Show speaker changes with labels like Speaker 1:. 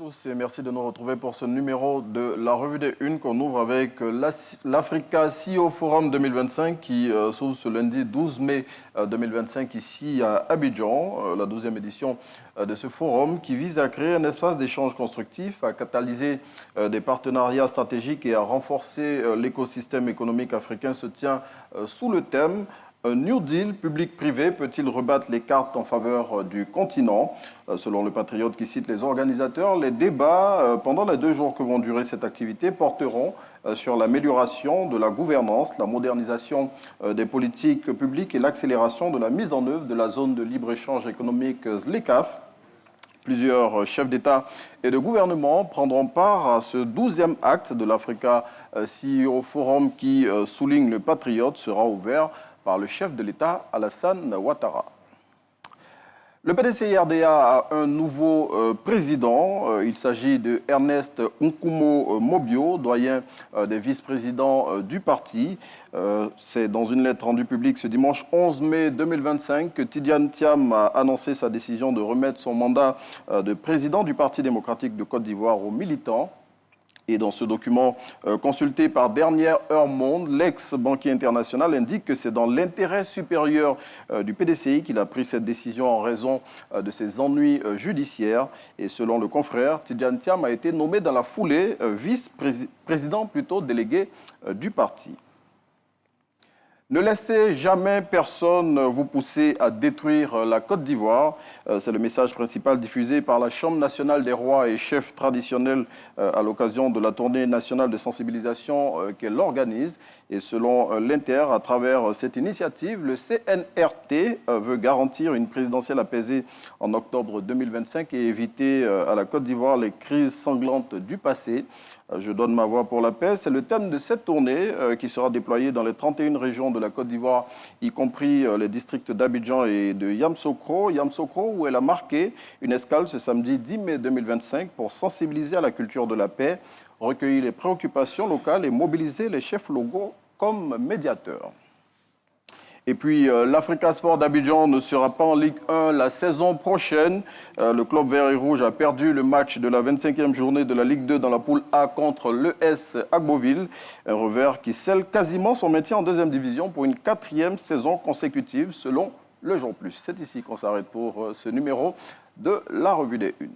Speaker 1: tous et merci de nous retrouver pour ce numéro de la revue des Unes qu'on ouvre avec l'Africa CEO Forum 2025 qui s'ouvre ce lundi 12 mai 2025 ici à Abidjan, la 12e édition de ce forum qui vise à créer un espace d'échange constructif, à catalyser des partenariats stratégiques et à renforcer l'écosystème économique africain se tient sous le thème un New Deal public-privé peut-il rebattre les cartes en faveur du continent? Selon le Patriote qui cite les organisateurs, les débats pendant les 2 jours que vont durer cette activité porteront sur l'amélioration de la gouvernance, la modernisation des politiques publiques et l'accélération de la mise en œuvre de la zone de libre-échange économique ZLECAf. Plusieurs chefs d'État et de gouvernement prendront part à ce 12e acte de l'Africa CEO Forum qui, souligne le Patriote, sera ouvert par le chef de l'État, Alassane Ouattara. Le PDCI-RDA a un nouveau président. Il s'agit de Ernest Nkumo Mobio, doyen des vice-présidents du parti. C'est dans une lettre rendue publique ce dimanche 11 mai 2025 que Tidjane Thiam a annoncé sa décision de remettre son mandat de président du Parti démocratique de Côte d'Ivoire aux militants. Et dans ce document consulté par Dernière Heure Monde, l'ex-banquier international indique que c'est dans l'intérêt supérieur du PDCI qu'il a pris cette décision en raison de ses ennuis judiciaires. Et selon le confrère, Tidjane Thiam a été nommé dans la foulée vice-président plutôt délégué du parti. Ne laissez jamais personne vous pousser à détruire la Côte d'Ivoire. C'est le message principal diffusé par la Chambre nationale des rois et chefs traditionnels à l'occasion de la tournée nationale de sensibilisation qu'elle organise. Et selon l'Inter, à travers cette initiative, le CNRT veut garantir une présidentielle apaisée en octobre 2025 et éviter à la Côte d'Ivoire les crises sanglantes du passé. Je donne ma voix pour la paix. C'est le thème de cette tournée qui sera déployée dans les 31 régions de la Côte d'Ivoire, y compris les districts d'Abidjan et de Yamoussoukro. Yamoussoukro, où elle a marqué une escale ce samedi 10 mai 2025 pour sensibiliser à la culture de la paix, recueillir les préoccupations locales et mobiliser les chefs locaux comme médiateurs. Et puis, l'Africa Sport d'Abidjan ne sera pas en Ligue 1 la saison prochaine. Le club vert et rouge a perdu le match de la 25e journée de la Ligue 2 dans la poule A contre l'ES Agboville. Un revers qui scelle quasiment son maintien en 2e division pour une 4e saison consécutive selon Le Jour Plus. C'est ici qu'on s'arrête pour ce numéro de la Revue des Unes.